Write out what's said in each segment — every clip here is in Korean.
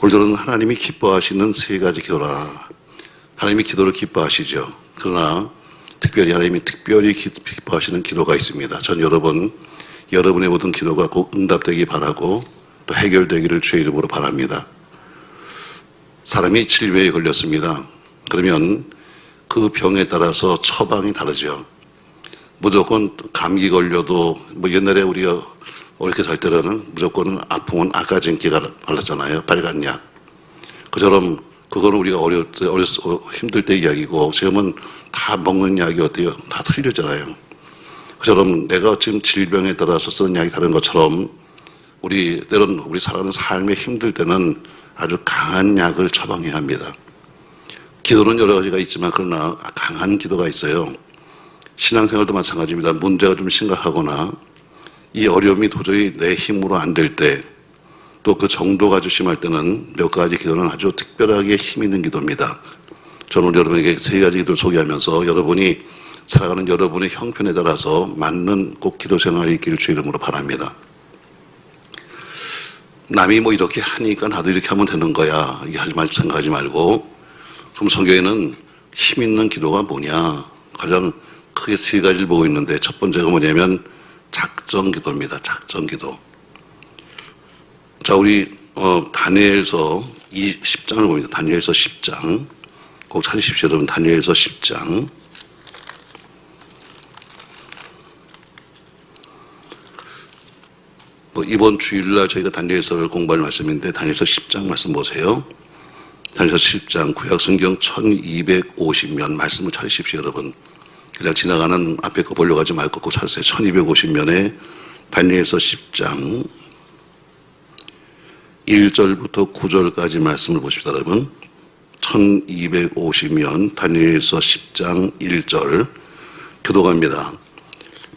오늘은 하나님이 기뻐하시는 세 가지 기도라. 하나님이 기도를 기뻐하시죠. 그러나 하나님이 특별히 기뻐하시는 기도가 있습니다. 전 여러분의 모든 기도가 꼭 응답되기 바라고 또 해결되기를 주의 이름으로 바랍니다. 사람이 질병에 걸렸습니다. 그러면 그 병에 따라서 처방이 다르죠. 무조건 감기 걸려도 옛날에 우리가 어렵게 살 때는 무조건 아프면 아까진기가 발랐잖아요. 빨간 약. 그처럼 그거는 우리가 힘들 때 이야기고 지금은 다 먹는 약이 어때요? 다 틀리잖아요. 그처럼 내가 지금 질병에 따라서 쓰는 약이 다른 것처럼 때론 우리 살아가는 삶에 힘들 때는 아주 강한 약을 처방해야 합니다. 기도는 여러 가지가 있지만 그러나 강한 기도가 있어요. 신앙생활도 마찬가지입니다. 문제가 좀 심각하거나 이 어려움이 도저히 내 힘으로 안 될 때, 또 그 정도가 아주 심할 때는 몇 가지 기도는 아주 특별하게 힘 있는 기도입니다. 저는 여러분에게 세 가지 기도를 소개하면서 여러분이 살아가는 여러분의 형편에 따라서 맞는 꼭 기도 생활이 있기를 주의 이름으로 바랍니다. 남이 이렇게 하니까 나도 이렇게 하면 되는 거야. 이게 생각하지 말고, 좀 성경에는 힘 있는 기도가 뭐냐. 가장 크게 세 가지를 보고 있는데 첫 번째가 뭐냐면 작정 기도입니다. 작정 기도. 자, 우리 다니엘서 10장을 봅니다. 다니엘서 10장. 꼭 찾으십시오, 여러분. 다니엘서 10장. 이번 주일날 저희가 다니엘서를 공부할 말씀인데 다니엘서 10장 말씀 보세요. 다니엘서 10장 구약성경 1250면 말씀을 찾으십시오, 여러분. 그냥 지나가는 앞에 거 보려고 하지 말고 꼭 찾으세요. 1250면에 다니엘서 10장 1절부터 9절까지 말씀을 보십시다, 여러분. 1250면 다니엘서 10장 1절 교도갑니다.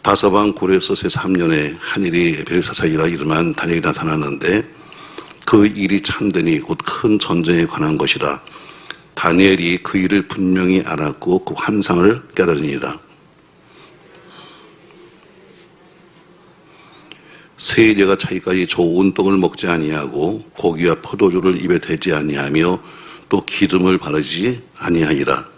바사왕 고레스 세 3년에 한일이 벨사사이라 이름한 다니엘이 나타났는데 그 일이 참되니 곧 큰 전쟁에 관한 것이라. 다니엘이 그 일을 분명히 알았고 그 환상을 깨달으니라. 세일에가 차기까지 좋은 떡을 먹지 아니하고 고기와 포도주를 입에 대지 아니하며 또 기름을 바르지 아니하니라.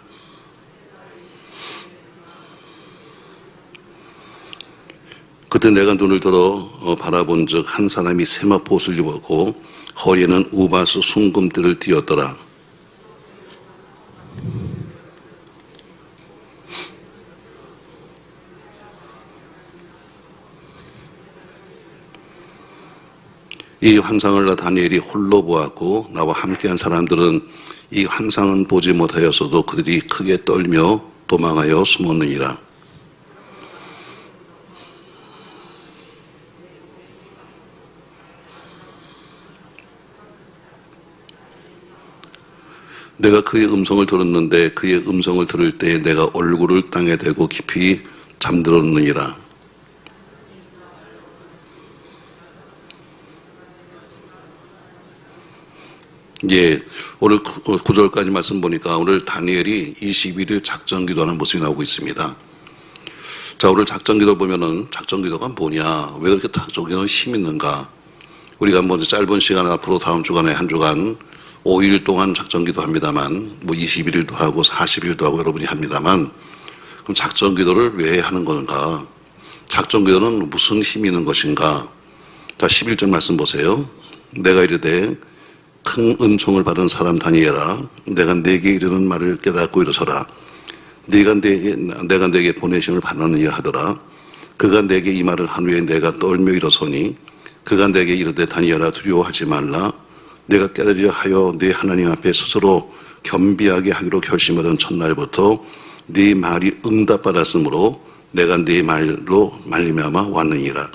그때 내가 눈을 들어 바라본즉 한 사람이 세마포옷을 입었고 허리에는 우바스 순금띠를 띠었더라. 이 환상을 다니엘이 홀로 보았고 나와 함께한 사람들은 이 환상은 보지 못하였어도 그들이 크게 떨며 도망하여 숨었느니라. 내가 그의 음성을 들었는데 그의 음성을 들을 때 내가 얼굴을 땅에 대고 깊이 잠들었느니라. 예, 오늘 9절까지 말씀 보니까 오늘 다니엘이 21일 작전기도하는 모습이 나오고 있습니다. 자, 오늘 작전기도 보면은 작전기도가 뭐냐, 왜 그렇게 작전기도는 힘 있는가. 우리가 짧은 시간 앞으로 다음 주간에 한 주간 5일 동안 작전기도 합니다만 21일도 하고 40일도 하고 여러분이 합니다만, 그럼 작전기도를 왜 하는 건가, 작전기도는 무슨 힘이 있는 것인가. 자, 11절 말씀 보세요. 내가 이르되 큰 은총을 받은 사람 다니엘아, 내가 네게 이르는 말을 깨닫고 일어서라. 내가 내게 보내심을 받았느냐 하더라. 그가 내게 이 말을 한 후에 내가 떨며 일어서니 그가 내게 이르되 다니엘아 두려워하지 말라. 내가 깨달으려 하여 네 하나님 앞에 스스로 겸비하게 하기로 결심하던 첫날부터 네 말이 응답받았으므로 내가 네 말로 말미암아 왔느니라.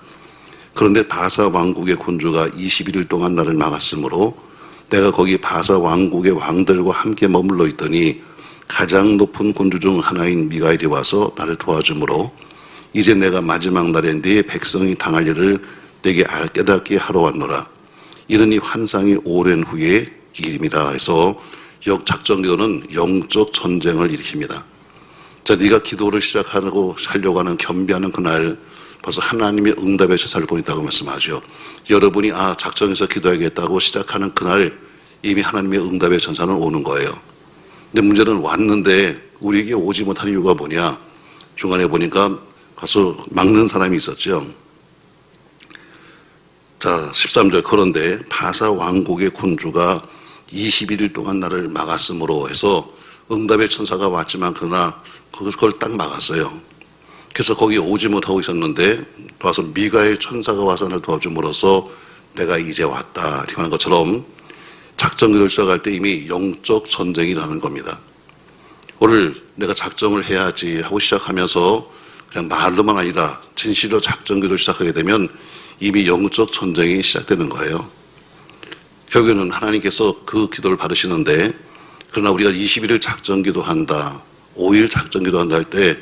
그런데 바사 왕국의 군주가 21일 동안 나를 막았으므로 내가 거기 바사 왕국의 왕들과 함께 머물러 있더니 가장 높은 군주 중 하나인 미가엘이 와서 나를 도와주므로 이제 내가 마지막 날에 네 백성이 당할 일을 내게 깨닫게 하러 왔노라. 이는 이 환상이 오랜 후에 일입니다. 해서 작전기도는 영적 전쟁을 일으킵니다. 자, 네가 기도를 시작하려고 하는 겸비하는 그날 벌써 하나님의 응답의 제사를 보냈다고 말씀하죠. 여러분이 작정해서 기도하겠다고 시작하는 그날 이미 하나님의 응답의 천사는 오는 거예요. 근데 문제는 왔는데 우리에게 오지 못하는 이유가 뭐냐? 중간에 보니까 가서 막는 사람이 있었죠. 자, 13절. 그런데 바사 왕국의 군주가 21일 동안 나를 막았으므로 해서 응답의 천사가 왔지만 그러나 그걸 딱 막았어요. 그래서 거기 오지 못하고 있었는데 와서 미가엘 천사가 와서 나를 도와줌으로써 내가 이제 왔다 이렇게 하는 것처럼 작전기도를 시작할 때 이미 영적 전쟁이라는 겁니다. 오늘 내가 작정을 해야지 하고 시작하면서 그냥 말로만 아니라 진실로 작전기도를 시작하게 되면 이미 영적 전쟁이 시작되는 거예요. 결국에는 하나님께서 그 기도를 받으시는데 그러나 우리가 21일 작전기도 한다, 5일 작전기도 한다 할 때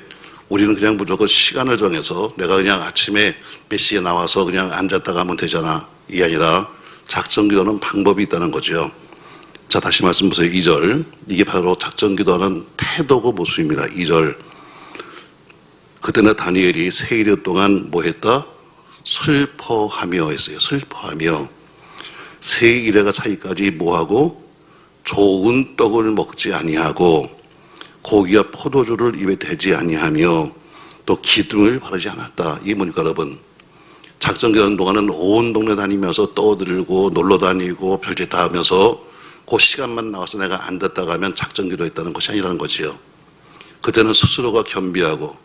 우리는 그냥 무조건 시간을 정해서 내가 그냥 아침에 몇 시에 나와서 그냥 앉았다가 하면 되잖아. 이게 아니라 작전기도는 방법이 있다는 거죠. 자, 다시 말씀 보세요. 2절. 이게 바로 작전기도하는 태도고 모습입니다. 2절. 그때는 다니엘이 세일 동안 뭐 했다? 슬퍼하며 했어요. 슬퍼하며. 세일에가 차이까지 뭐하고? 좋은 떡을 먹지 아니하고 고기와 포도주를 입에 대지 아니하며 또 기둥을 바르지 않았다. 이게 뭡니까 여러분? 작전기도하는 동안은 온 동네 다니면서 떠들고 놀러 다니고 별짓 다 하면서 그 시간만 나와서 내가 앉았다가 하면 작전기도 했다는 것이 아니라는 거지요. 그때는 스스로가 겸비하고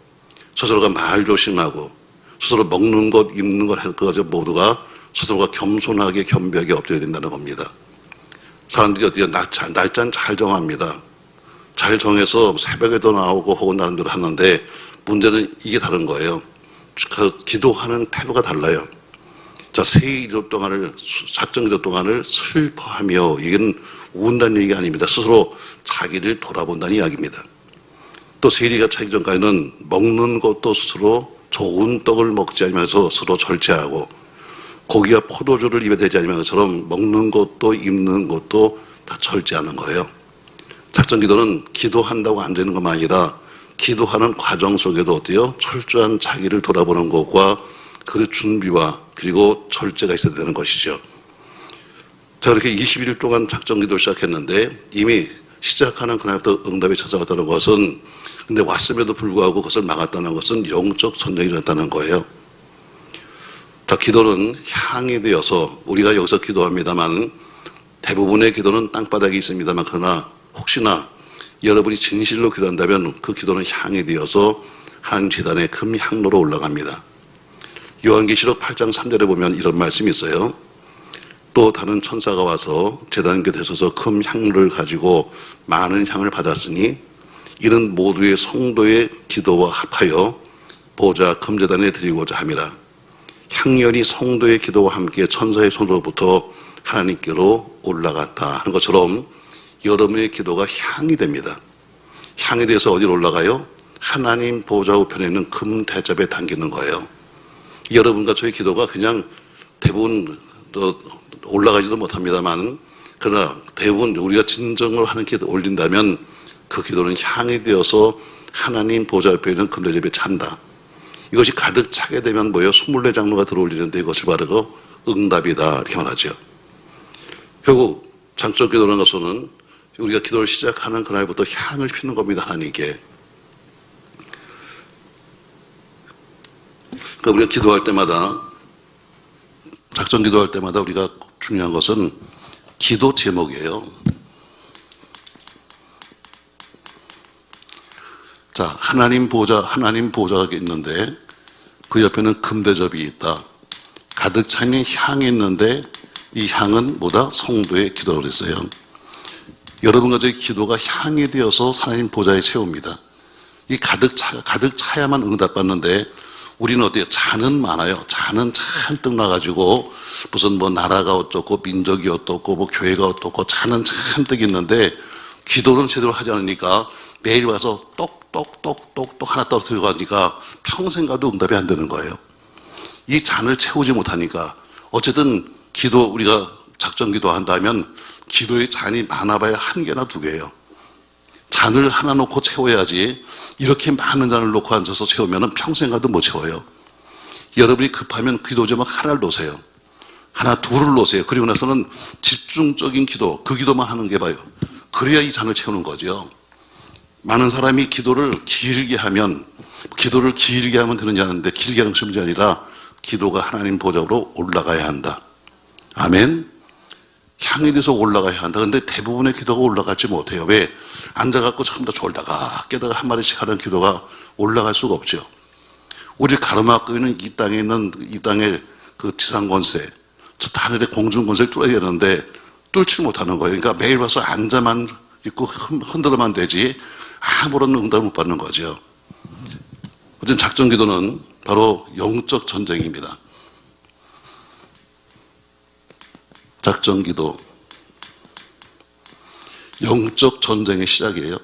스스로가 말 조심하고 스스로 먹는 것 입는 것 할 것 모두가 스스로가 겸손하게 겸비하게 엎드려야 된다는 겁니다. 사람들이 어떻게 날짜는 잘 정합니다. 잘 정해서 새벽에도 나오고 혹은 다른 데로 하는데 문제는 이게 다른 거예요. 그 기도하는 태도가 달라요. 자, 세기도 동안을 작전기도 동안을 슬퍼하며 이건 운다는 얘기가 아닙니다. 스스로 자기를 돌아본다는 이야기입니다. 또 세리가 차기 전까지는 먹는 것도 스스로 좋은 떡을 먹지 않으면서 스스로 절제하고 고기와 포도주를 입에 대지 않으면 것처럼 먹는 것도 입는 것도 다 절제하는 거예요. 작전기도는 기도한다고 안 되는 것만 아니라 기도하는 과정 속에도 어때요? 철저한 자기를 돌아보는 것과 그 준비와 그리고 절제가 있어야 되는 것이죠. 자, 그렇게 21일 동안 작전기도를 시작했는데 이미 시작하는 그날부터 응답이 찾아왔다는 것은 근데 왔음에도 불구하고 그것을 막았다는 것은 영적 전쟁이 일어났다는 거예요. 자, 기도는 향이 되어서 우리가 여기서 기도합니다만 대부분의 기도는 땅바닥에 있습니다만 그러나 혹시나 여러분이 진실로 기도한다면 그 기도는 향이 되어서 하나님 제단의 금 향로로 올라갑니다. 요한계시록 8장 3절에 보면 이런 말씀이 있어요. 또 다른 천사가 와서 제단 곁에 서서 금 향로를 가지고 많은 향을 받았으니 이는 모두의 성도의 기도와 합하여 보좌 금제단에 드리고자 함이라. 향연이 성도의 기도와 함께 천사의 손으로부터 하나님께로 올라갔다 하는 것처럼 여러분의 기도가 향이 됩니다. 향이 돼서 어디로 올라가요? 하나님 보좌 우편에 있는 금 대접에 담기는 거예요. 여러분과 저의 기도가 그냥 대부분 올라가지도 못합니다만 그러나 대부분 우리가 진정으로 하는 기도 올린다면 그 기도는 향이 되어서 하나님 보좌 옆에 있는 금 대접에 찬다. 이것이 가득 차게 되면 뭐예요? 24장로가 들어올리는데 이것을 바르고 응답이다 이렇게 말하죠. 결국 작전기도라는 것은 우리가 기도를 시작하는 그날부터 향을 피는 겁니다. 하나님께. 그러니까 우리가 기도할 때마다 작전기도할 때마다 우리가 중요한 것은 기도 제목이에요. 자, 하나님 보좌가 있는데 그 옆에는 금대접이 있다. 가득 차 있는 향이 있는데 이 향은 뭐다? 성도의 기도라고 그랬어요. 여러분과 저의 기도가 향이 되어서 하나님 보좌에 세웁니다. 이 가득 차야만 응답받는데 우리는 어때요? 잔은 많아요. 잔은 잔뜩 나가지고 무슨 뭐 나라가 어떻고 민족이 어떻고 뭐 교회가 어떻고 잔은 잔뜩 있는데 기도는 제대로 하지 않으니까 매일 와서 똑똑 하나 떨어뜨리고 가니까 평생 가도 응답이 안 되는 거예요. 이 잔을 채우지 못하니까 어쨌든 기도 우리가 작전기도 한다면 기도의 잔이 많아봐야 한 개나 두 개예요. 잔을 하나 놓고 채워야지 이렇게 많은 잔을 놓고 앉아서 채우면 평생 가도 못 채워요. 여러분이 급하면 기도 제목 하나를 놓으세요. 하나 둘을 놓으세요. 그리고 나서는 집중적인 기도, 그 기도만 하는 게 봐요. 그래야 이 잔을 채우는 거죠. 많은 사람이 기도를 길게 하면 되는지 아는데 길게 하는 것이 문제 아니라 기도가 하나님 보좌로 올라가야 한다. 아멘. 향이 돼서 올라가야 한다. 근데 대부분의 기도가 올라가지 못해요. 왜? 앉아갖고 처음부터 졸다가 깨다가 한 마디씩 하던 기도가 올라갈 수가 없죠. 우리를 가로막고 있는 이 땅의 그 지상 권세, 저 하늘의 공중 권세를 뚫어야 되는데 뚫지 못하는 거예요. 그러니까 매일 와서 앉아만 있고 흔들어만 되지 아무런 응답을 못 받는 거죠. 어쨌든 작전 기도는 바로 영적 전쟁입니다. 작전 기도, 영적 전쟁의 시작이에요.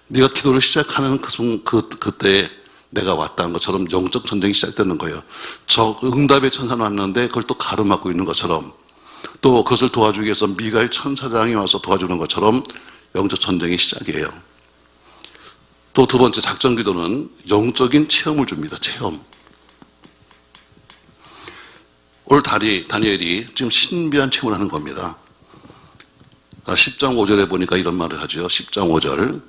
네가 기도를 시작하는 그때 내가 왔다는 것처럼 영적 전쟁이 시작되는 거예요. 저 응답의 천사는 왔는데 그걸 또 가로막고 있는 것처럼, 또 그것을 도와주기 위해서 미가엘 천사장이 와서 도와주는 것처럼 영적 전쟁의 시작이에요. 또 두 번째 작전 기도는 영적인 체험을 줍니다. 체험. 오늘 다니엘이 지금 신비한 체험을 하는 겁니다. 10장 5절에 보니까 이런 말을 하죠. 10장 5절.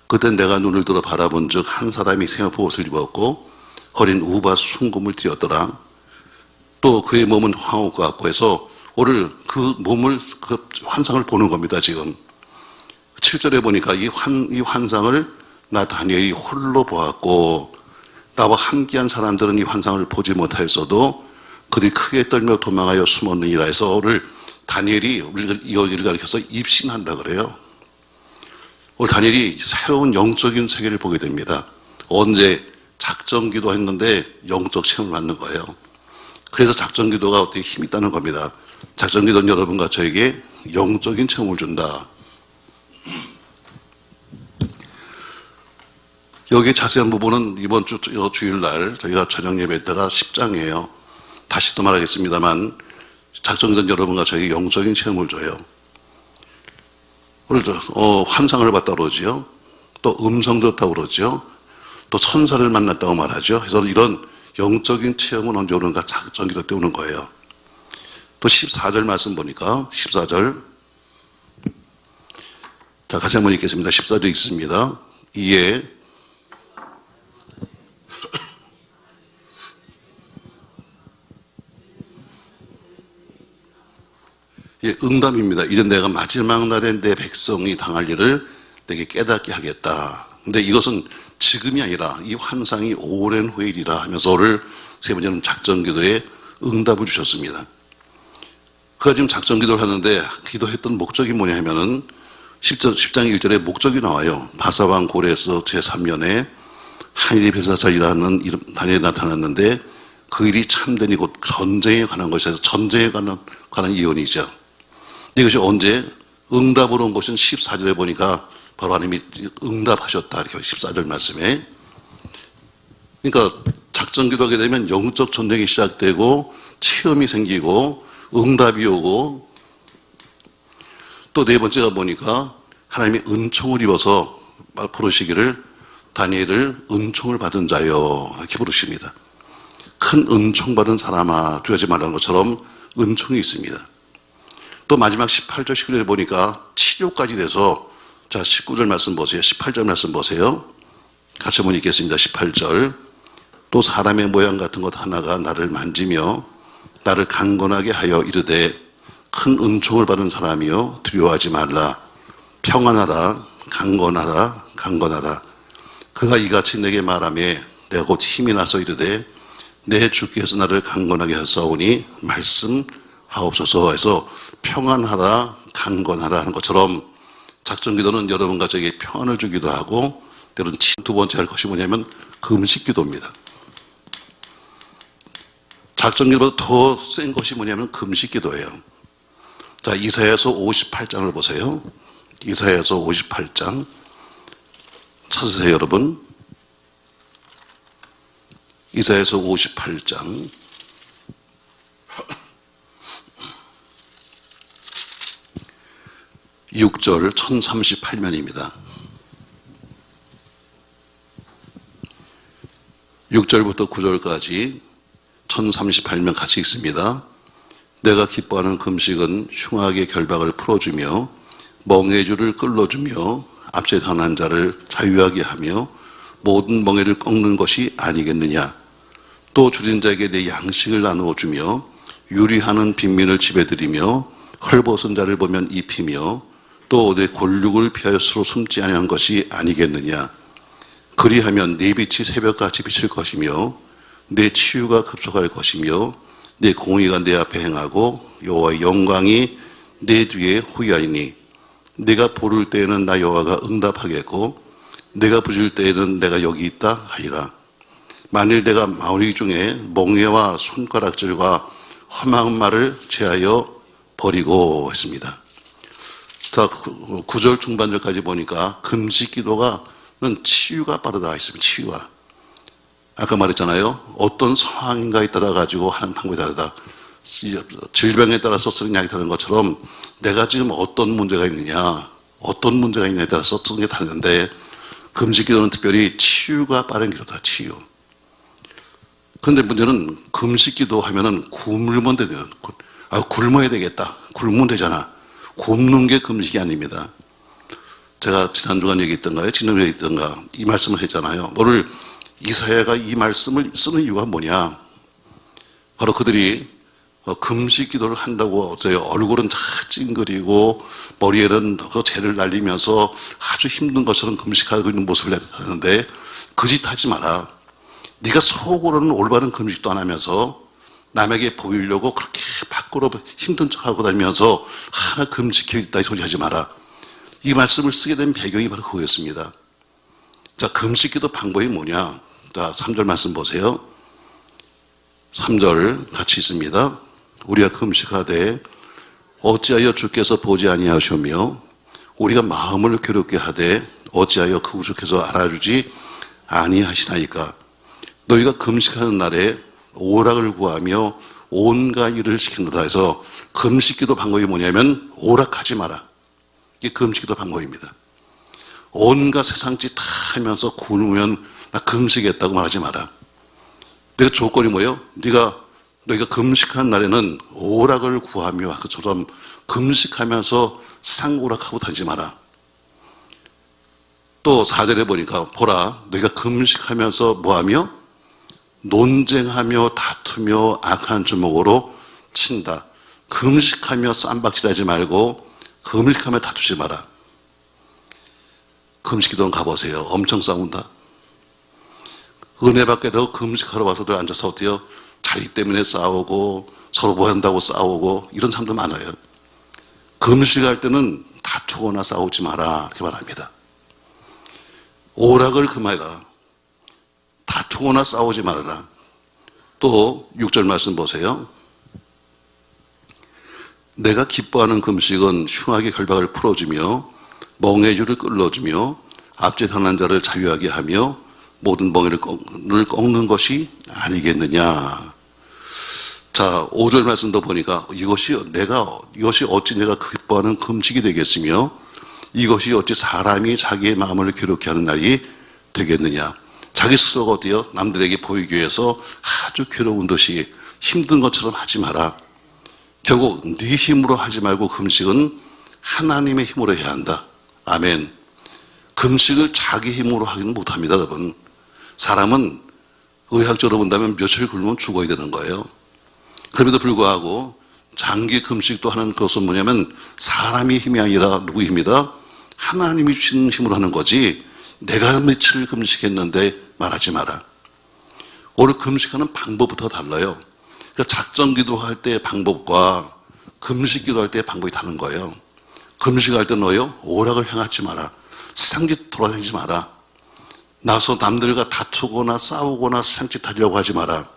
그때 내가 눈을 들어 바라본 즉 한 사람이 생업포 옷을 입었고 허린 우바 순금을 띠었더라. 또 그의 몸은 황옥과 같고 해서 오늘 그 몸을, 그 환상을 보는 겁니다. 지금 7절에 보니까 이 환상을 나 다니엘이 홀로 보았고 나와 함께한 사람들은 이 환상을 보지 못하였어도 그들이 크게 떨며 도망하여 숨었느니라 해서 오늘 다니엘이 여기를 가리켜서 입신한다 그래요. 오늘 다니엘이 새로운 영적인 세계를 보게 됩니다. 언제? 작전 기도했는데 영적 체험을 받는 거예요. 그래서 작전 기도가 어떻게 힘이 있다는 겁니다. 작전 기도는 여러분과 저에게 영적인 체험을 준다. 여기 자세한 부분은 이번 주일날 저희가 저녁 예배 때가 10장이에요. 다시 또 말하겠습니다만 작전 기도는 여러분과 저에게 영적인 체험을 줘요. 오늘 환상을 봤다고 그러지요. 또 음성 듣다고 그러죠. 또 천사를 만났다고 말하죠. 그래서 이런 영적인 체험은 언제 오는가? 작전 기도 때 오는 거예요. 또 14절 말씀 보니까 14절 자 같이 한번 읽겠습니다. 14절 읽습니다. 이에 응답입니다. 이제 내가 마지막 날에 내 백성이 당할 일을 내게 깨닫게 하겠다. 근데 이것은 지금이 아니라 이 환상이 오랜 후의 일이라 하면서 오늘 세 번째는 작전 기도에 응답을 주셨습니다. 그가 지금 작전 기도를 하는데 기도했던 목적이 뭐냐 하면은 10장 1절에 목적이 나와요. 바사왕 고레스 제3년에 한일이 벨사살이라는 다니엘이 나타났는데 그 일이 참되니 곧 전쟁에 관한 것이어서 전쟁에 관한 예언이죠. 이것이 언제? 응답으로 온 것은 14절에 보니까 바로 하나님이 응답하셨다. 이렇게 14절 말씀에. 그러니까 작전 기도하게 되면 영적 전쟁이 시작되고 체험이 생기고 응답이 오고 또 네 번째가 보니까 하나님이 은총을 입어서 부르시기를 다니엘을 은총을 받은 자여 이렇게 부르십니다. 큰 은총 받은 사람아 두려워하지 말라는 것처럼 은총이 있습니다. 또 마지막 18절 19절에 보니까 치료까지 돼서 자 19절 말씀 보세요. 18절 말씀 보세요. 같이 한번 읽겠습니다. 18절 또 사람의 모양 같은 것 하나가 나를 만지며 나를 강건하게 하여 이르되 큰 은총을 받은 사람이여 두려워하지 말라 평안하라 강건하라 강건하라 그가 이같이 내게 말하며 내가 곧 힘이 나서 이르되 내 주께서 나를 강건하게 하사오니 말씀하옵소서 해서 평안하라 강건하라 하는 것처럼 작전 기도는 여러분과 저에게 평안을 주기도 하고 때로는 두 번째 할 것이 뭐냐면 금식 기도입니다. 작전 기도보다 더 센 것이 뭐냐면 금식 기도예요. 자, 이사야서 58장을 보세요. 이사야서 58장 찾으세요, 여러분. 이사야서 58장 6절 1038면입니다. 6절부터 9절까지 1038면 같이 읽습니다. 내가 기뻐하는 금식은 흉악의 결박을 풀어주며 멍해줄을 끌어주며 앞에 당한 자를 자유하게 하며 모든 멍해를 꺾는 것이 아니겠느냐. 또 줄인 자에게 내 양식을 나누어 주며 유리하는 빈민을 집에 들이며 헐벗은 자를 보면 입히며 또 내 골육을 피하여 스스로 숨지 아니한 것이 아니겠느냐. 그리하면 내 빛이 새벽같이 비칠 것이며 내 치유가 급속할 것이며 내 공의가 내 앞에 행하고 여호와의 영광이 내 뒤에 호위하리니 내가 부를 때에는 나 여호와가 응답하겠고 내가 부질 때에는 내가 여기 있다 하리라. 만일 내가 마우리 중에 멍에와 손가락질과 험한 말을 제하여 버리고 했습니다. 자, 9절 중반절까지 보니까 금식 기도가는 치유가 빠르다 했습니다. 치유가. 아까 말했잖아요. 어떤 상황인가에 따라 가지고 하는 방법이 다르다. 질병에 따라서 쓰는 약이 다른 것처럼 내가 지금 어떤 문제가 있느냐, 어떤 문제가 있느냐에 따라서 쓰는 게 다른데 금식 기도는 특별히 치유가 빠른 기도다. 치유. 그런데 문제는 금식 기도 하면은 굶으면 되네요. 굶어야 되겠다. 굶으면 되잖아. 굶는 게 금식이 아닙니다. 제가 지난주간 얘기했던가요? 지난주에 얘기했던가? 이 말씀을 했잖아요. 오늘 이사야가 이 말씀을 쓰는 이유가 뭐냐? 바로 그들이 금식 기도를 한다고 얼굴은 다 찡그리고 머리에는 그 재를 날리면서 아주 힘든 것처럼 금식하고 있는 모습을 나타내는데 그 짓 하지 마라. 네가 속으로는 올바른 금식도 안 하면서 남에게 보이려고 그렇게 밖으로 힘든 척하고 다니면서 하나 금식해 있다 이 소리 하지 마라. 이 말씀을 쓰게 된 배경이 바로 그거였습니다. 자, 금식 기도 방법이 뭐냐? 자, 3절 말씀 보세요. 3절 같이 있습니다. 우리가 금식하되 어찌하여 주께서 보지 아니하시며 우리가 마음을 괴롭게 하되 어찌하여 그 우주께서 알아주지 아니하시나이까. 너희가 금식하는 날에 오락을 구하며 온갖 일을 시킨다 해서 금식기도 방법이 뭐냐면 오락하지 마라. 이게 금식기도 방법입니다. 온갖 세상짓 다 하면서 굶으면 나 금식했다고 말하지 마라. 내가 조건이 뭐예요? 너희가 금식한 날에는 오락을 구하며 그처럼 금식하면서 상오락하고 다니지 마라. 또 4절에 보니까 보라 너희가 금식하면서 뭐하며 논쟁하며 다투며 악한 주먹으로 친다. 금식하며 쌈박질하지 말고 금식하며 다투지 마라. 금식기도는 가보세요. 엄청 싸운다. 은혜 받게 되고 금식하러 와서들 앉아서 어때요? 자리 때문에 싸우고 서로 뭐 한다고 싸우고 이런 사람도 많아요. 금식할 때는 다투거나 싸우지 마라 이렇게 말합니다. 오락을 금하라. 다투거나 싸우지 말아라. 또 6절 말씀 보세요. 내가 기뻐하는 금식은 흉악의 결박을 풀어주며 멍해줄을 끌어주며 앞제 당한 자를 자유하게 하며 모든 멍해를 꺾는 것이 아니겠느냐. 자, 5절 말씀도 보니까 이것이 어찌 내가 기뻐하는 금식이 되겠으며 이것이 어찌 사람이 자기의 마음을 괴롭게 하는 날이 되겠느냐. 자기 스스로가 어때요? 남들에게 보이기 위해서 아주 괴로운 듯이 힘든 것처럼 하지 마라. 결국 네 힘으로 하지 말고 금식은 하나님의 힘으로 해야 한다. 아멘. 금식을 자기 힘으로 하기는 못합니다, 여러분. 사람은 의학적으로 본다면 며칠 굶으면 죽어야 되는 거예요. 그럼에도 불구하고 장기 금식도 하는 것은 뭐냐면 사람의 힘이 아니라 누구 힘이다? 하나님이 주신 힘으로 하는 거지. 내가 며칠 금식했는데 말하지 마라. 오늘 금식하는 방법부터 달라요. 그러니까 작전 기도할 때의 방법과 금식 기도할 때의 방법이 다른 거예요. 금식할 때 너요 오락을 행하지 마라. 세상짓 돌아다니지 마라. 나서 남들과 다투거나 싸우거나 세상짓 하려고 하지 마라.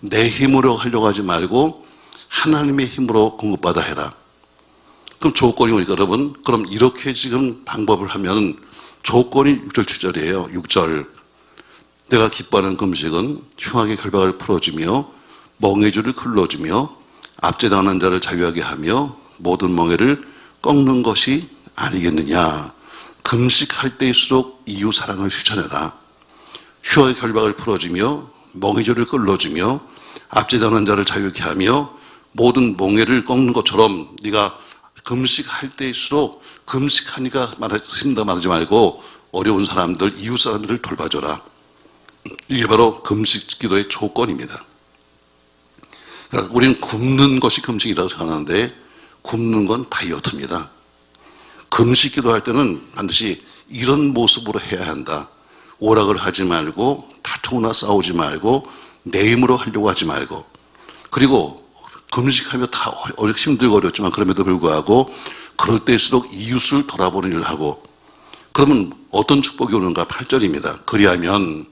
내 힘으로 하려고 하지 말고 하나님의 힘으로 공급받아 해라. 그럼 조건이 뭐니까 여러분? 그럼 이렇게 지금 방법을 하면 조건이 6절 7절이에요. 6절 내가 기뻐하는 금식은 흉악의 결박을 풀어주며 멍해줄을 끌어주며 압제당하는 자를 자유하게 하며 모든 멍해를 꺾는 것이 아니겠느냐. 금식할 때일수록 이웃 사랑을 실천해라. 흉악의 결박을 풀어주며 멍해줄을 끌어주며 압제당한 자를 자유케 하며 모든 몽해를 꺾는 것처럼 네가 금식할 때일수록 금식하니까 힘들다 말하지 말고 어려운 사람들, 이웃 사람들을 돌봐줘라. 이게 바로 금식 기도의 조건입니다. 그러니까 우리는 굶는 것이 금식이라고 생각하는데 굶는 건 다이어트입니다. 금식 기도할 때는 반드시 이런 모습으로 해야 한다. 오락을 하지 말고 다투거나 싸우지 말고 내 힘으로 하려고 하지 말고, 그리고 금식하며 다 힘들고 어렵지만 그럼에도 불구하고 그럴 때일수록 이웃을 돌아보는 일을 하고, 그러면 어떤 축복이 오는가? 8절입니다. 그리하면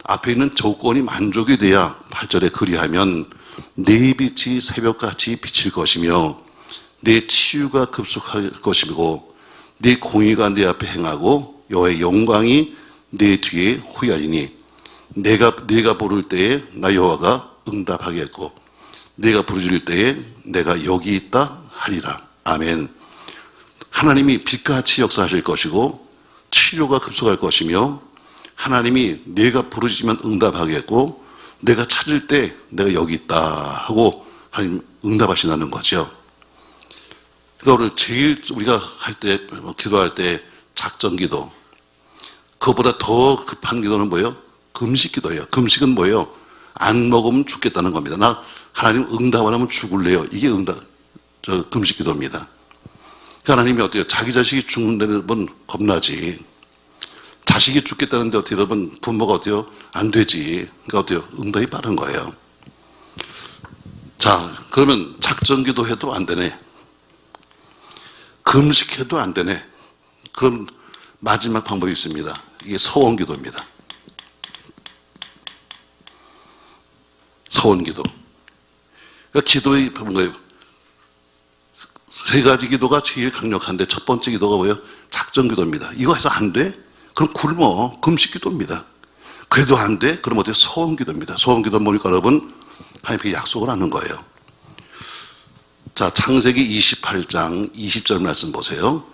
앞에 있는 조건이 만족이 돼야 8절에 그리하면 내 빛이 새벽같이 비칠 것이며 내 치유가 급속할 것이고 네 공의가 내 앞에 행하고 여호와의 영광이 내 뒤에 호야리니 내가 부를 때에 나 여호와가 응답하겠고 내가 부르짖을 때에 내가 여기 있다 하리라. 아멘. 하나님이 빛같이 역사하실 것이고 치료가 급속할 것이며 하나님이 내가 부르짖으면 응답하겠고 내가 찾을 때 내가 여기 있다 하고 하나님 응답하신다는 거죠. 그러니까 오늘 제일 우리가 할 때, 기도할 때 작전 기도, 그것보다 더 급한 기도는 뭐예요? 금식 기도예요. 금식은 뭐예요? 안 먹으면 죽겠다는 겁니다. 나 하나님 응답 안 하면 죽을래요. 이게 금식 기도입니다. 그러니까 하나님이 어때요? 자기 자식이 죽는다는 건 겁나지. 자식이 죽겠다는데 어떻게 여러분 부모가 어때요? 안 되지. 그러니까 어때요? 응답이 빠른 거예요. 자, 그러면 작전 기도해도 안 되네. 금식해도 안 되네. 그럼 마지막 방법이 있습니다. 이게 서원 기도입니다. 서원 기도. 그러니까 기도의 뭔가요? 세 가지 기도가 제일 강력한데 첫 번째 기도가 뭐예요? 작전 기도입니다. 이거 해서 안 돼? 그럼 굶어. 금식 기도입니다. 그래도 안 돼? 그럼 어때요? 서원 기도입니다. 서원 기도 뭐니까 여러분? 하나님께 약속을 하는 거예요. 자, 창세기 28장 20절 말씀 보세요.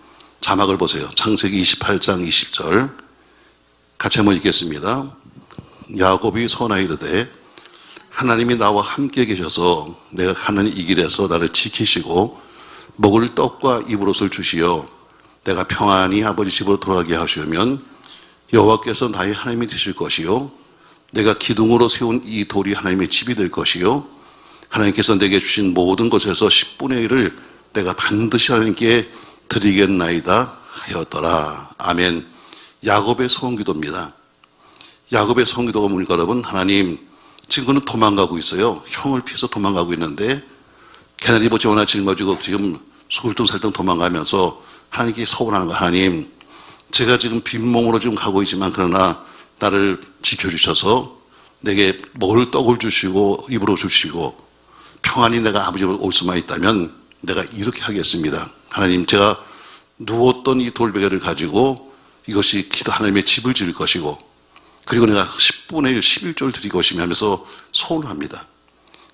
자막을 보세요. 창세기 28장 20절 같이 한번 읽겠습니다. 야곱이 소원하여 이르되 하나님이 나와 함께 계셔서 내가 가는 이 길에서 나를 지키시고 먹을 떡과 입을 옷을 주시어 내가 평안히 아버지 집으로 돌아가게 하시면 여호와께서 나의 하나님이 되실 것이요 내가 기둥으로 세운 이 돌이 하나님의 집이 될 것이요 하나님께서 내게 주신 모든 것에서 10분의 1을 내가 반드시 하나님께 드리겠나이다 하였더라. 아멘. 야곱의 소원기도입니다. 야곱의 소원기도가 뭡니까 여러분? 하나님, 지금 그는 도망가고 있어요. 형을 피해서 도망가고 있는데 개나리 보지 하나 짊어지고 지금 소울등살등 도망가면서 하나님께 서원하는 거. 하나님, 제가 지금 빈몸으로 지금 가고 있지만 그러나 나를 지켜주셔서 내게 먹을 떡을 주시고 입으로 주시고 평안히 내가 아버지 집으로 올 수만 있다면 내가 이렇게 하겠습니다. 하나님, 제가 누웠던 이 돌베개를 가지고 이것이 하나님의 집을 지을 것이고 그리고 내가 10분의 1, 11조를 드릴 것이며 하면서 소원합니다.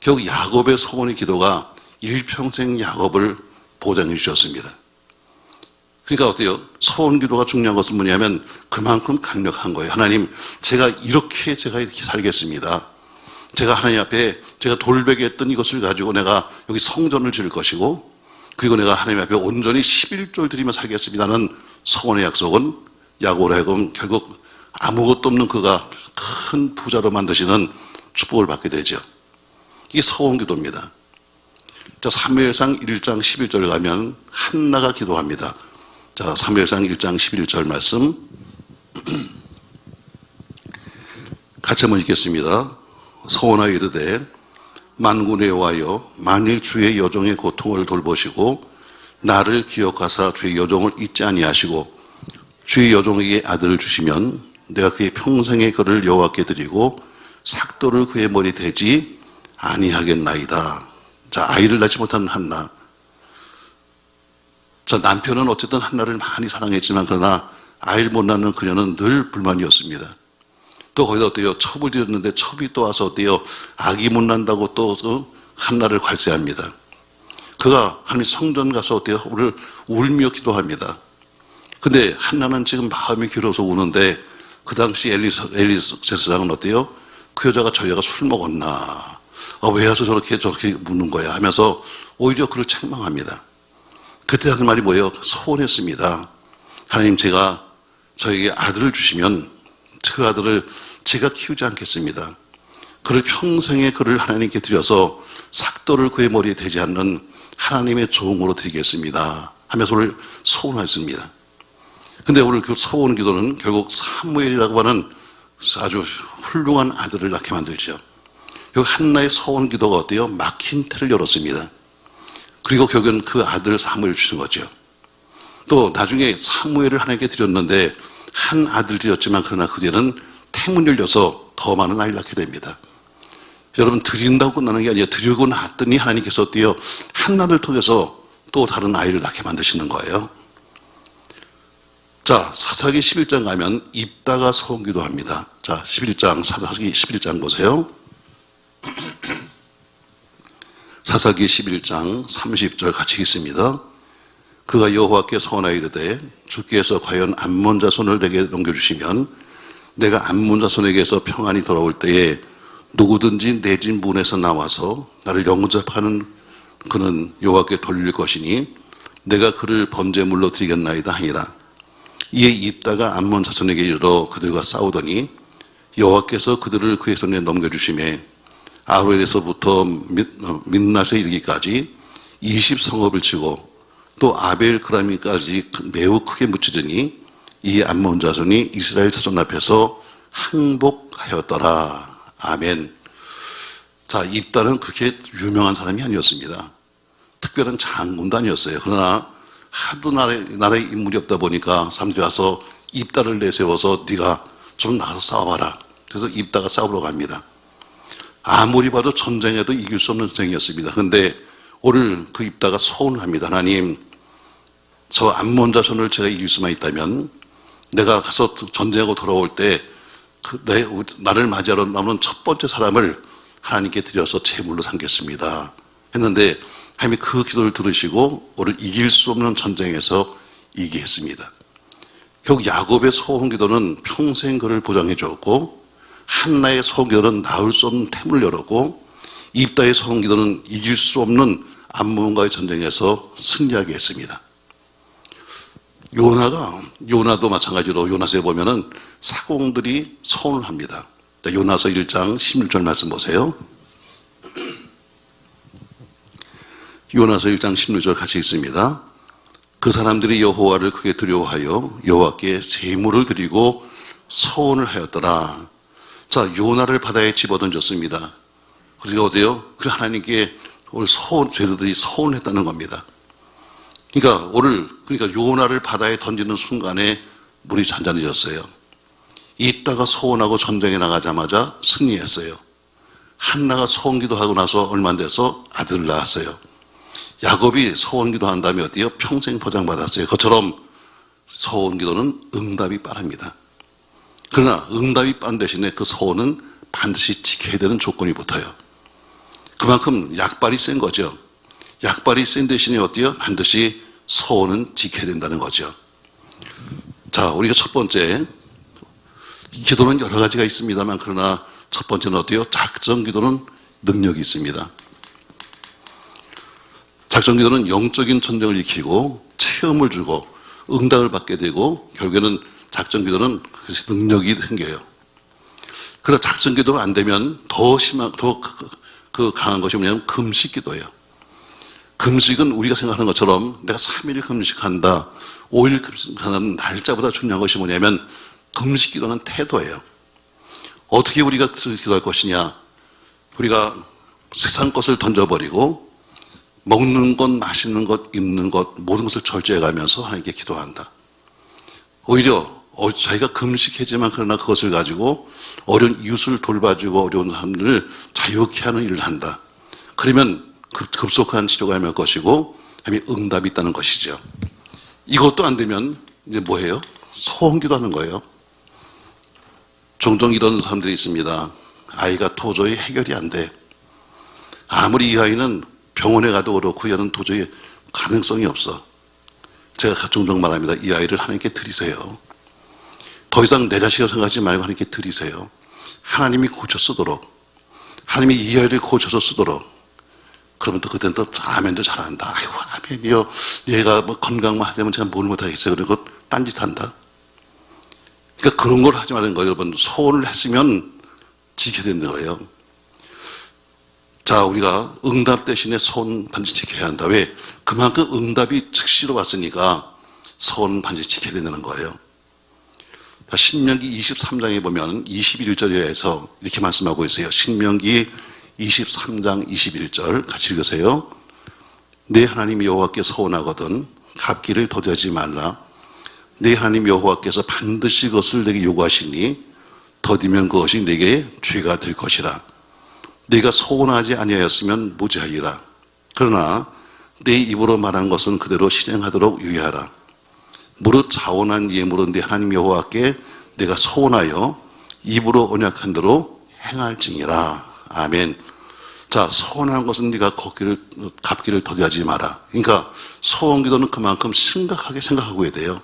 결국 야곱의 소원의 기도가 일평생 야곱을 보장해 주셨습니다. 그러니까 어때요? 소원 기도가 중요한 것은 뭐냐면 그만큼 강력한 거예요. 하나님, 제가 이렇게 살겠습니다. 제가 하나님 앞에 제가 돌베개 했던 이것을 가지고 내가 여기 성전을 지을 것이고 그리고 내가 하나님 앞에 온전히 11조를 드리며 살겠습니다는 서원의 약속은 야곱으로 하여금 결국 아무것도 없는 그가 큰 부자로 만드시는 축복을 받게 되죠. 이게 서원 기도입니다. 자, 사무엘상 1장 11절 가면 한나가 기도합니다. 자, 사무엘상 1장 11절 말씀 같이 한번 읽겠습니다. 소원하여 이르되 만군의 여호와여 만일 주의 여종의 고통을 돌보시고 나를 기억하사 주의 여종을 잊지 아니하시고 주의 여종에게 아들을 주시면 내가 그의 평생의 그를 여호와께 드리고 삭도를 그의 머리에 대지 아니하겠나이다. 자, 아이를 낳지 못한 한나. 자, 남편은 어쨌든 한나를 많이 사랑했지만 그러나 아이를 못 낳는 그녀는 늘 불만이었습니다. 또 거기다 어때요? 첩을 들였는데 첩이 또 와서 어때요? 아기 못 낳는다고 또 한나를 괄세합니다. 그가 하나님 성전 가서 어때요? 울며 기도합니다. 근데 한나는 지금 마음이 길어서 우는데 그 당시 엘리 제사장은 어때요? 그 여자가 저 여자가 술 먹었나? 왜 와서 저렇게 묻는 거야 하면서 오히려 그를 책망합니다. 그때 하는 말이 뭐예요? 소원했습니다. 하나님, 제가 저에게 아들을 주시면 그 아들을 제가 키우지 않겠습니다. 그를 평생에 그를 하나님께 드려서 삭도를 그의 머리에 대지 않는 하나님의 종으로 드리겠습니다 하면서 오늘 소원하였습니다. 근데 오늘 그 소원 기도는 결국 사무엘이라고 하는 아주 훌륭한 아들을 낳게 만들죠. 여기 한나의 소원 기도가 어때요? 막힌 태를 열었습니다. 그리고 결국은 그 아들 사무엘을 주신 거죠. 또 나중에 사무엘을 하나님께 드렸는데 한 아들 드렸지만 그러나 그 뒤에는 태문이 열려서 더 많은 아이를 낳게 됩니다. 여러분, 드린다고 끝나는 게 아니라 드리고 났더니 하나님께서 어때요? 한나를 통해서 또 다른 아이를 낳게 만드시는 거예요. 자, 사사기 11장 가면 입다가 소원 기도합니다. 자, 11장, 사사기 11장 보세요. 사사기 11장 30절 같이 읽습니다. 그가 여호와께 소원하여 이르되 주께서 과연 암몬 자손을 내게 넘겨주시면 내가 암몬 자손에게서 평안이 돌아올 때에 누구든지 내 집 문에서 나와서 나를 영접하는 그는 여호와께 돌릴 것이니 내가 그를 번제물로 드리겠나이다 하니라. 이에 입다가 암몬 자손에게 이르러 그들과 싸우더니 여호와께서 그들을 그의 손에 넘겨주시매 아로엘에서부터 민낫에 이르기까지 20성읍을 치고 또 아벨 그라미까지 매우 크게 묻히더니 이 암몬 자손이 이스라엘 자손 앞에서 항복하였더라. 아멘. 자, 입다는 그렇게 유명한 사람이 아니었습니다. 특별한 장군도 아니었어요. 그러나 하도 나라에 인물이 없다 보니까 사람들이 와서 입다를 내세워서 네가 좀 나가서 싸워봐라. 그래서 입다가 싸우러 갑니다. 아무리 봐도 전쟁에도 이길 수 없는 전쟁이었습니다. 그런데 오늘 그 입다가 소원합니다. 하나님, 저 암몬 자손을 제가 이길 수만 있다면 내가 가서 전쟁하고 돌아올 때 나를 맞이하러 나오는 첫 번째 사람을 하나님께 드려서 제물로 삼겠습니다 했는데 하나님이 그 기도를 들으시고 오늘 이길 수 없는 전쟁에서 이기게 했습니다. 결국 야곱의 소원 기도는 평생 그를 보장해 주었고, 한나의 소원 기도는 나올 수 없는 태문을 열었고, 입다의 소원 기도는 이길 수 없는 암몬과의 전쟁에서 승리하게 했습니다. 요나도 마찬가지로 요나서에 보면은 사공들이 소원을 합니다. 요나서 1장 16절 말씀 보세요. 요나서 1장 16절 같이 읽습니다. 그 사람들이 여호와를 크게 두려워하여 여호와께 제물을 드리고 소원을 하였더라. 자, 요나를 바다에 집어던졌습니다. 그리고 어때요? 그 하나님께 오늘 제자들이 소원을 했다는 겁니다. 그러니까 요나를 바다에 던지는 순간에 물이 잔잔해졌어요. 이따가 소원하고 전쟁에 나가자마자 승리했어요. 한나가 소원 기도하고 나서 얼마 안 돼서 아들을 낳았어요. 야곱이 소원 기도한 다음에 어때요? 평생 보장받았어요. 그것처럼 소원 기도는 응답이 빠릅니다. 그러나 응답이 빠른 대신에 그 소원은 반드시 지켜야 되는 조건이 붙어요. 그만큼 약발이 센 거죠. 약발이 센 대신에 어때요? 반드시 소원은 지켜야 된다는 거죠. 자, 우리가 첫 번째, 기도는 여러 가지가 있습니다만 그러나 첫 번째는 어때요? 작정 기도는 능력이 있습니다. 작정 기도는 영적인 전쟁을 익히고 체험을 주고 응답을 받게 되고 결국에는 작정 기도는 능력이 생겨요. 그러나 작정 기도가 안 되면 더 강한 것이 뭐냐면 금식 기도예요. 금식은 우리가 생각하는 것처럼 내가 3일 금식한다, 5일 금식하는 날짜보다 중요한 것이 뭐냐면 금식 기도는 태도예요. 어떻게 우리가 기도할 것이냐. 우리가 세상 것을 던져버리고 먹는 것, 마시는 것, 입는 것 모든 것을 절제해가면서 하나님께 기도한다. 오히려 자기가 금식했지만 그러나 그것을 가지고 어려운 이웃을 돌봐주고 어려운 사람들을 자유케 하는 일을 한다. 그러면 급속한 치료가 임할 것이고 응답이 있다는 것이죠. 이것도 안 되면 이제 뭐해요? 소원기도 하는 거예요. 종종 이런 사람들이 있습니다. 아이가 도저히 해결이 안 돼. 아무리 이 아이는 병원에 가도 그렇고 얘는 도저히 가능성이 없어. 제가 종종 말합니다. 이 아이를 하나님께 드리세요. 더 이상 내 자식을 생각하지 말고 하나님께 드리세요. 하나님이 고쳐 쓰도록. 하나님이 이 아이를 고쳐서 쓰도록. 그러면 또 그때는 또 아멘도 잘한다. 아이고, 아멘이요. 얘가 뭐 건강만 하다면 제가 뭘 못하겠어요. 그리고 딴짓한다. 그러니까 그런 걸 하지 말라는 거예요. 여러분, 소원을 했으면 지켜야 되는 거예요. 자, 우리가 응답 대신에 소원 반드시 지켜야 한다. 왜? 그만큼 응답이 즉시로 왔으니까 소원 반드시 지켜야 된다는 거예요. 자, 신명기 23장에 보면 21절에서 이렇게 말씀하고 있어요. 신명기 23장 21절 같이 읽으세요. 내 하나님 여호와께 소원하거든 갚기를 더디하지 말라. 내 하나님 여호와께서 반드시 그것을 내게 요구하시니 더디면 그것이 내게 죄가 될 것이라. 내가 소원하지 아니하였으면 무죄하리라. 그러나 내 입으로 말한 것은 그대로 실행하도록 유의하라. 무릇 자원한 예물은 내 하나님 여호와께 내가 소원하여 입으로 언약한 대로 행할지니라. 아멘. 자, 소원한 것은 네가 갚기를 더디하지 마라. 그러니까 소원기도는 그만큼 심각하게 생각하고 해야 돼요.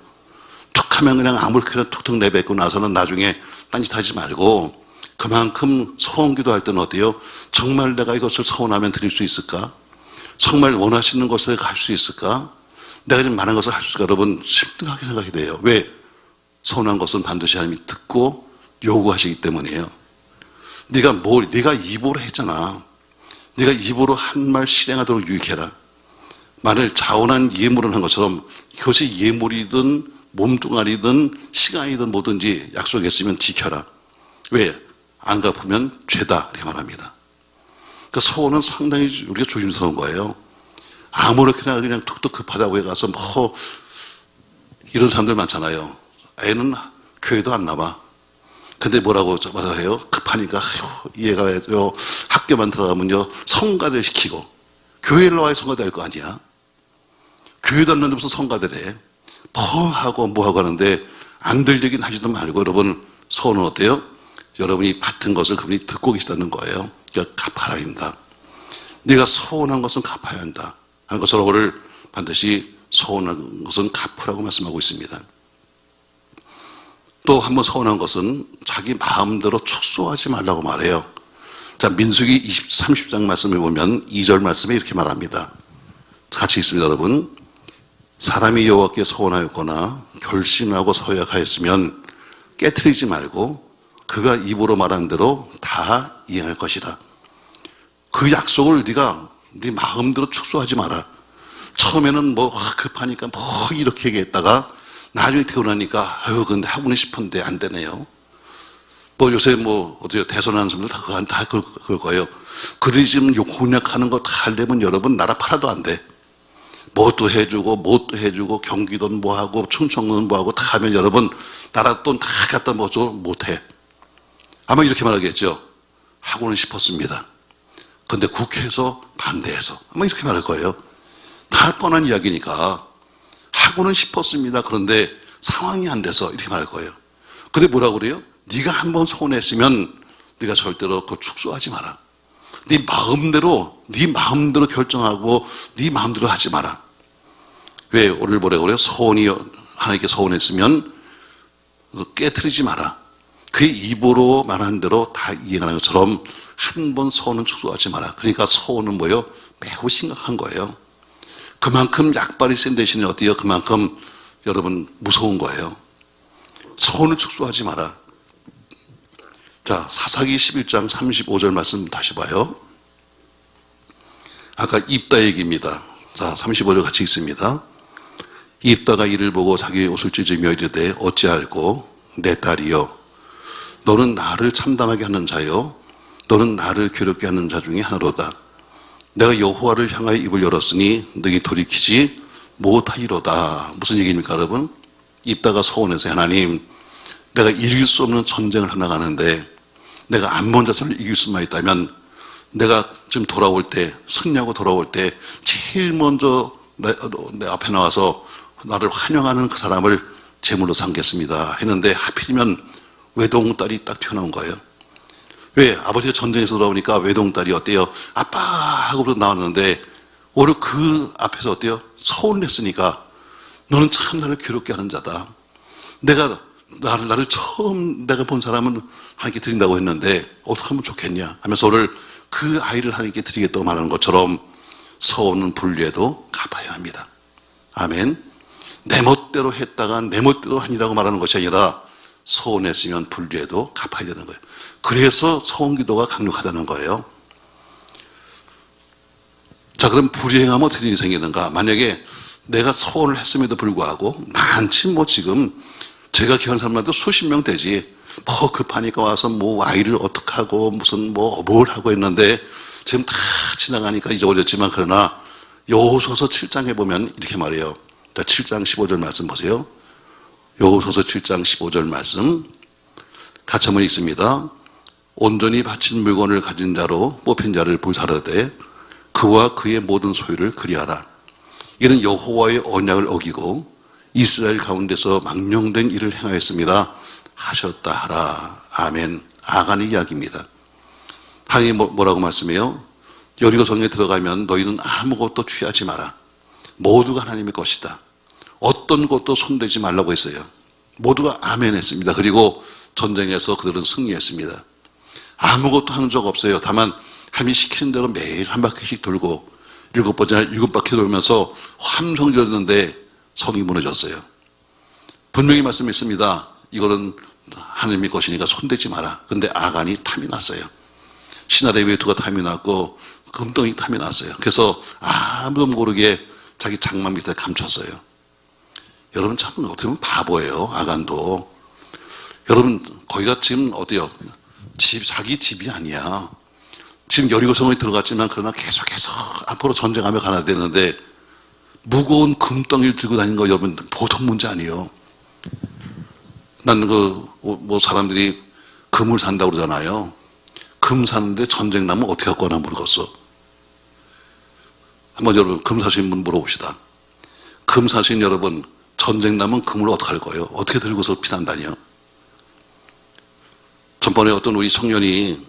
툭하면 그냥 아무렇게나 툭툭 내뱉고 나서는 나중에 딴짓하지 말고 그만큼 소원기도 할 때는 어때요? 정말 내가 이것을 소원하면 드릴 수 있을까? 정말 원하시는 것을 갈 수 있을까? 내가 지금 말한 것을 할 수 있을까? 여러분 심각하게 생각이 돼요. 왜? 소원한 것은 반드시 하나님이 듣고 요구하시기 때문이에요. 네가 입으로 했잖아. 네가 입으로 한 말 실행하도록 유익해라. 만일 자원한 예물을 한 것처럼 그것이 예물이든 몸뚱아리든 시간이든 뭐든지 약속했으면 지켜라. 왜? 안 갚으면 죄다 이렇게 말합니다. 그러니까 소원은 상당히 우리가 조심스러운 거예요. 아무렇게나 그냥 툭툭 급하다고 해가서 뭐 이런 사람들 많잖아요. 애는 교회도 안 나와. 근데 뭐라고 맞아 해요? 급하니까 얘가 학교만 들어가면요 성가대 시키고 교회를 와야 성가대 할 거 아니야. 교회도 안 나는데 무슨 성가대래. 뭐 하고 뭐 하고 하는데 안 될 얘기는 하지도 말고 여러분 소원은 어때요? 여러분이 받은 것을 그분이 듣고 계시다는 거예요. 그러니까 갚아야 한다. 네가 소원한 것은 갚아야 한다 하는 것으로 오늘 반드시 소원한 것은 갚으라고 말씀하고 있습니다. 또 한 번 서운한 것은 자기 마음대로 축소하지 말라고 말해요. 자, 민수기 30장 말씀에 보면 2절 말씀에 이렇게 말합니다. 같이 있습니다, 여러분. 사람이 여호와께 소원하였거나 결심하고 서약하였으면 깨트리지 말고 그가 입으로 말한 대로 다 이행할 것이다. 그 약속을 네가 네 마음대로 축소하지 마라. 처음에는 뭐 급하니까 뭐 이렇게 얘기했다가 나중에 태어나니까 아유 근데 하고는 싶은데 안 되네요. 뭐 요새 뭐 어때요? 대선하는 사람들 다 그럴 거예요. 그들이 지금 공약하는 거 다 하려면 여러분 나라 팔아도 안 돼. 뭣도 해주고 경기도는 뭐하고 충청도는 뭐하고 다 하면 여러분 나라 돈 다 갖다 못해. 아마 이렇게 말하겠죠. 하고는 싶었습니다. 근데 국회에서 반대해서 아마 이렇게 말할 거예요. 다 뻔한 이야기니까 하고는 싶었습니다. 그런데 상황이 안 돼서 이렇게 말할 거예요. 근데 뭐라고 그래요? 네가 한번 서운했으면 네가 절대로 그거 축소하지 마라. 네 마음대로 결정하고 네 마음대로 하지 마라. 왜 오늘 뭐라고 그래요? 소원이 하나님께 소원했으면 깨트리지 마라. 그의 입으로 말한 대로 다 이행하는 것처럼 한 번 소원은 축소하지 마라. 그러니까 소원은 뭐예요? 매우 심각한 거예요. 그만큼 약발이 센 대신에 어때요? 그만큼 여러분 무서운 거예요. 소원을 축소하지 마라. 자, 사사기 11장 35절 말씀 다시 봐요. 아까 입다 얘기입니다. 자, 35절 같이 있습니다. 입다가 이를 보고 자기의 옷을 찢으며 이르되 어찌할꼬 내 딸이여 너는 나를 참담하게 하는 자요 너는 나를 괴롭게 하는 자 중에 하나로다. 내가 여호와를 향하여 입을 열었으니 너희 돌이키지 못하리로다. 무슨 얘기입니까 여러분? 입다가 서원해서 하나님 내가 이길 수 없는 전쟁을 하나 가는데 내가 암몬 자손을 이길 수만 있다면 내가 지금 돌아올 때 승리하고 돌아올 때 제일 먼저 내 앞에 나와서 나를 환영하는 그 사람을 제물로 삼겠습니다 했는데 하필이면 외동딸이 딱 튀어나온 거예요. 왜? 아버지가 전쟁에서 돌아오니까 외동딸이 어때요? 아빠 하고 나왔는데 오늘 그 앞에서 어때요? 서운했으니까 너는 참 나를 괴롭게 하는 자다. 나를 처음 내가 본 사람은 하나님께 드린다고 했는데 어떻게 하면 좋겠냐 하면서 오늘 그 아이를 하나님께 드리겠다고 말하는 것처럼 서원은 불리해도 갚아야 합니다. 아멘. 내 멋대로 했다가 내 멋대로 아니라고 말하는 것이 아니라 서원했으면 불리해도 갚아야 되는 거예요. 그래서 서원기도가 강력하다는 거예요. 자, 그럼 불이행하면 어떻게 일이 생기는가? 만약에 내가 서원을 했음에도 불구하고 많지 지금 제가 기억하는 사람들도 수십 명 되지 급하니까 와서 아이를 어떡하고 무슨 뭘 하고 했는데 지금 다 지나가니까 잊어버렸지만 그러나 여호수아서 7장에 보면 이렇게 말해요. 자, 7장 15절 말씀 보세요. 여호수아서 7장 15절 말씀 같이 한번 읽습니다. 온전히 바친 물건을 가진 자로 뽑힌 자를 불사르되 그와 그의 모든 소유를 그리하라. 이는 여호와의 언약을 어기고 이스라엘 가운데서 망령된 일을 행하였습니다. 하셨다 하라. 아멘. 아간의 이야기입니다. 하나님이 뭐라고 말씀해요? 여리고 성에 들어가면 너희는 아무것도 취하지 마라. 모두가 하나님의 것이다. 어떤 것도 손대지 말라고 했어요. 모두가 아멘 했습니다. 그리고 전쟁에서 그들은 승리했습니다. 아무것도 하는 적 없어요. 다만 하나님이 시키는 대로 매일 한 바퀴씩 돌고 7번째 7바퀴 돌면서 함성 질렀는데 성이 무너졌어요. 분명히 말씀했습니다. 이거는 하나님의 것이니까 손대지 마라. 근데 아간이 탐이 났어요. 신하의 외투가 탐이 났고 금덩이 탐이 났어요. 그래서 아무도 모르게 자기 장막 밑에 감췄어요. 여러분 참 어떻게 보면 바보예요. 아간도. 여러분 거기가 지금 어디요? 자기 집이 아니야. 지금 여리고성에 들어갔지만 그러나 계속해서 앞으로 전쟁하며 가야 되는데 무거운 금덩이를 들고 다니는 거 여러분 보통 문제 아니에요. 나는 사람들이 금을 산다고 그러잖아요. 금 사는데 전쟁 나면 어떻게 갖고 가나 모르겠어. 한번 여러분 금 사신 분 물어봅시다. 금 사신 여러분 전쟁 나면 금을 어떻게 할 거예요? 어떻게 들고서 피난 다녀? 전번에 어떤 우리 청년이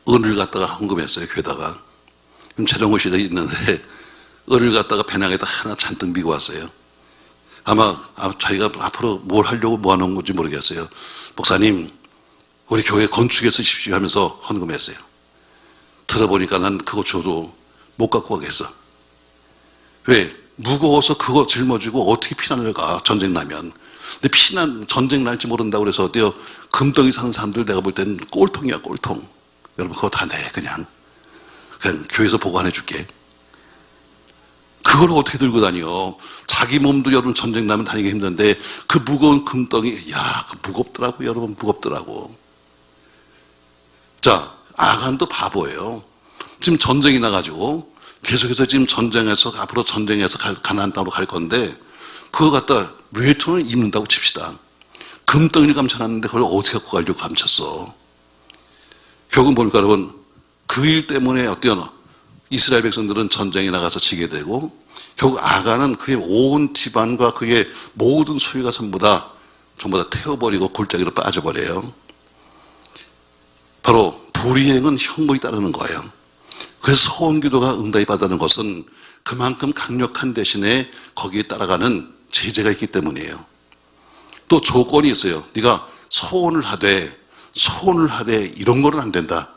은을 갖다가 헌금했어요. 교회다가. 재정호실에 있는데 은을 갖다가 배낭에다 하나 잔뜩 미고 왔어요. 아마 자기가 앞으로 뭘 하려고 모아놓은 건지 모르겠어요. 목사님 우리 교회 건축에 쓰십시오 하면서 헌금했어요. 들어보니까 난 그거 줘도 못 갖고 가겠어. 왜? 무거워서 그거 짊어지고 어떻게 피난을 가 전쟁 나면. 근데 전쟁 날지 모른다고 그래서 어때요? 금덩이 사는 사람들 내가 볼 때는 꼴통이야 꼴통. 여러분 그거 다 내 그냥 교회에서 보관해 줄게. 그걸 어떻게 들고 다녀? 자기 몸도 여러분 전쟁 나면 다니기 힘든데 그 무거운 금덩이 무겁더라고 여러분 무겁더라고. 자 아간도 바보예요. 지금 전쟁이 나가지고 계속해서 지금 전쟁에서 앞으로 전쟁에서 가나안 땅으로 갈 건데 그거 갖다 외투는 입는다고 칩시다. 금덩이를 감춰놨는데 그걸 어떻게 갖고 가려고 감췄어. 결국 보니까 여러분 그 일 때문에 어때요? 이스라엘 백성들은 전쟁에 나가서 지게 되고 결국 아간은 그의 온 집안과 그의 모든 소유가 전부 다 태워버리고 골짜기로 빠져버려요. 바로 불이행은 형벌이 따르는 거예요. 그래서 서원기도가 응답이 받는 것은 그만큼 강력한 대신에 거기에 따라가는 제재가 있기 때문이에요. 또 조건이 있어요. 네가 소원을 하되 이런 거는 안 된다.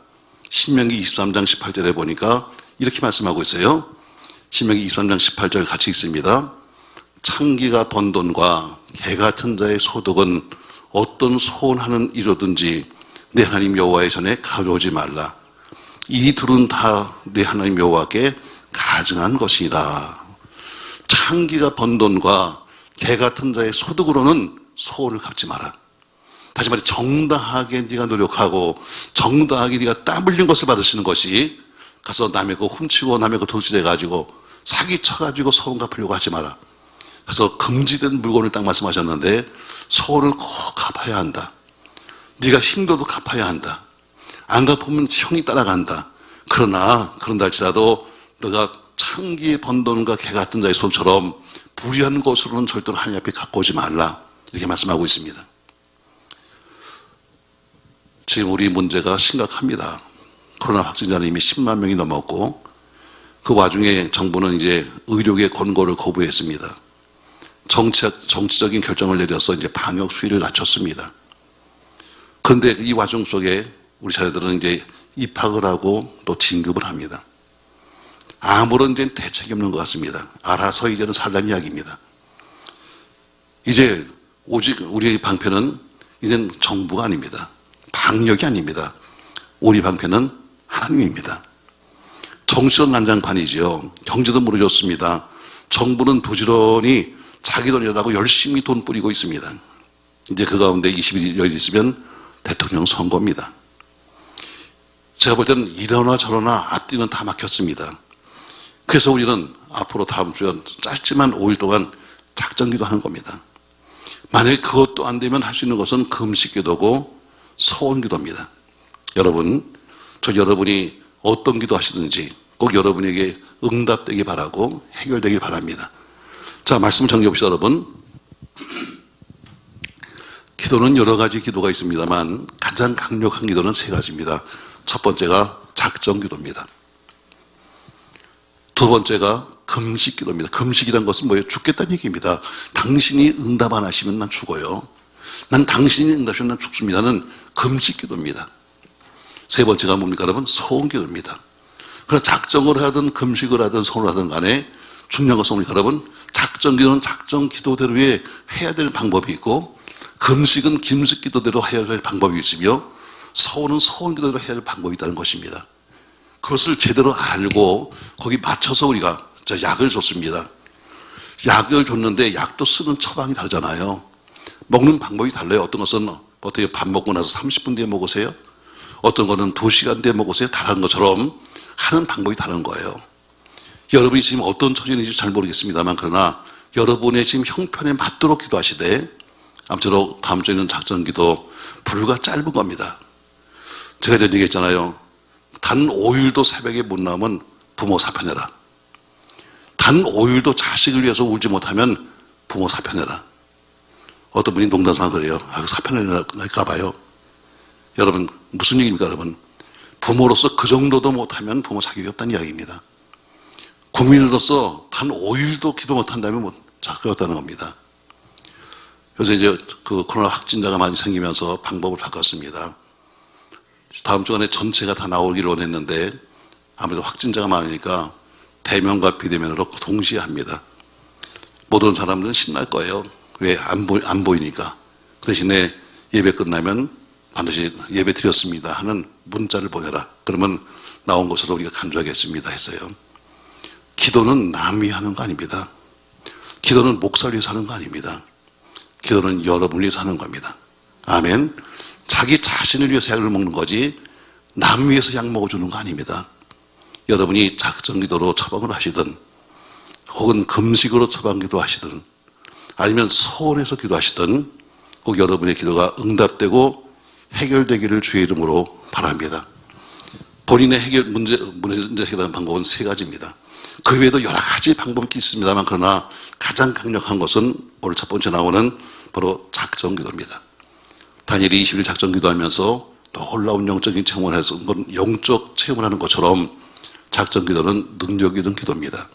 신명기 23장 18절에 보니까 이렇게 말씀하고 있어요. 신명기 23장 18절 같이 읽습니다. 창기가 번 돈과 개 같은 자의 소득은 어떤 소원하는 이로든지 내 하나님 여호와의 전에 가져오지 말라. 이 둘은 다 내 하나님 여호와께 가증한 것이다. 창기가 번 돈과 개 같은 자의 소득으로는 소원을 갚지 마라. 다시 말해 정당하게 네가 노력하고 정당하게 네가 땀 흘린 것을 받으시는 것이 가서 남의 거 훔치고 남의 거 도둑질해가지고 사기쳐가지고 소원 갚으려고 하지 마라. 그래서 금지된 물건을 딱 말씀하셨는데 소원을 꼭 갚아야 한다. 네가 힘들어도 갚아야 한다. 안 갚으면 형이 따라간다. 그런다 할지라도 너가 창기에 번 돈과 개 같은 자의 손처럼 불의한 것으로는 절대로 하나님 앞에 갖고 오지 말라. 이렇게 말씀하고 있습니다. 지금 우리 문제가 심각합니다. 코로나 확진자는 이미 10만 명이 넘었고 그 와중에 정부는 이제 의료계 권고를 거부했습니다. 정치적인 결정을 내려서 이제 방역 수위를 낮췄습니다. 그런데 이 와중 속에 우리 자녀들은 이제 입학을 하고 또 진급을 합니다. 아무런 이제 대책이 없는 것 같습니다. 알아서 이제는 살란 이야기입니다. 이제 오직 우리의 방편은 이젠 정부가 아닙니다. 방역이 아닙니다. 우리 방편은 하나님입니다. 정치는 난장판이지요. 경제도 무너졌습니다. 정부는 부지런히 자기 돈이라고 열심히 돈 뿌리고 있습니다. 이제 그 가운데 20일이 열려 있으면 대통령 선거입니다. 제가 볼 때는 이러나 저러나 앞뒤는 다 막혔습니다. 그래서 우리는 앞으로 다음 주에 짧지만 5일 동안 작정기도 하는 겁니다. 만약에 그것도 안 되면 할 수 있는 것은 금식기도고 소원기도입니다. 여러분, 저 여러분이 어떤 기도 하시든지 꼭 여러분에게 응답되길 바라고 해결되길 바랍니다. 자, 말씀 정리해 봅시다, 여러분. 기도는 여러 가지 기도가 있습니다만 가장 강력한 기도는 세 가지입니다. 첫 번째가 작정기도입니다. 두 번째가 금식기도입니다. 금식이란 것은 뭐예요? 죽겠다는 얘기입니다. 당신이 응답 안 하시면 난 죽어요. 난 당신이 응답하시면 난 죽습니다는 금식기도입니다. 세 번째가 뭡니까 여러분? 소원기도입니다. 그러나 작정을 하든 금식을 하든 소원을 하든 간에 중요한 것은 뭡니까 여러분? 작정기도는 작정기도대로의 해야 될 방법이 있고 금식은 금식기도대로 해야 될 방법이 있으며 소원은 소원기도대로 해야 될 방법이 있다는 것입니다. 그것을 제대로 알고 거기 맞춰서 우리가 약을 줬습니다. 약을 줬는데 약도 쓰는 처방이 다르잖아요. 먹는 방법이 달라요. 어떤 것은 어떻게 밥 먹고 나서 30분 뒤에 먹으세요? 어떤 거는 2시간 뒤에 먹으세요? 다른 것처럼 하는 방법이 다른 거예요. 여러분이 지금 어떤 처지인지 잘 모르겠습니다만 그러나 여러분의 지금 형편에 맞도록 기도하시되 아무쪼록 다음 주에는 작정기도 불과 짧은 겁니다. 제가 이런 얘기 했잖아요. 단 5일도 새벽에 못 나오면 부모 사표내라. 단 5일도 자식을 위해서 울지 못하면 부모 사표내라. 어떤 분이 농담삼아 그래요. 사표낼까 봐요. 여러분 무슨 얘기입니까 여러분? 부모로서 그 정도도 못하면 부모 자격이 없다는 이야기입니다. 국민으로서 단 5일도 기도 못한다면 뭐 자격이 없다는 겁니다. 그래서 이제 그 코로나 확진자가 많이 생기면서 방법을 바꿨습니다. 다음 주간에 전체가 다 나오기를 원했는데 아무래도 확진자가 많으니까 대면과 비대면으로 동시에 합니다. 모든 사람들은 신날 거예요. 왜? 안 보이니까. 그 대신에 예배 끝나면 반드시 예배 드렸습니다 하는 문자를 보내라. 그러면 나온 것으로 우리가 간주하겠습니다 했어요. 기도는 남이 하는 거 아닙니다. 기도는 목사를 위해서 하는 거 아닙니다. 기도는 여러분을 위해서 하는 겁니다. 아멘. 자기 자신을 위해서 약을 먹는 거지 남 위해서 약 먹어주는 거 아닙니다. 여러분이 작정기도로 처방을 하시든 혹은 금식으로 처방기도 하시든 아니면 소원해서 기도하시든 꼭 여러분의 기도가 응답되고 해결되기를 주의 이름으로 바랍니다. 본인의 문제 해결하는 방법은 세 가지입니다. 그 외에도 여러 가지 방법이 있습니다만 그러나 가장 강력한 것은 오늘 첫 번째 나오는 바로 작정기도입니다. 다니엘이 20일 작정기도하면서 놀라운 영적인 체험을 해서 영적 체험을 하는 것처럼 작정기도는 능력 있는 기도입니다.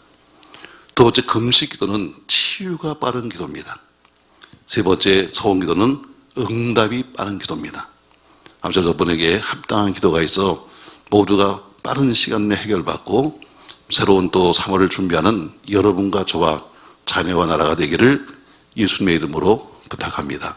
두 번째 금식기도는 치유가 빠른 기도입니다. 세 번째 소원기도는 응답이 빠른 기도입니다. 아무튼 여러분에게 합당한 기도가 있어 모두가 빠른 시간 내에 해결받고 새로운 또 3월을 준비하는 여러분과 저와 자녀와 나라가 되기를 예수님의 이름으로 부탁합니다.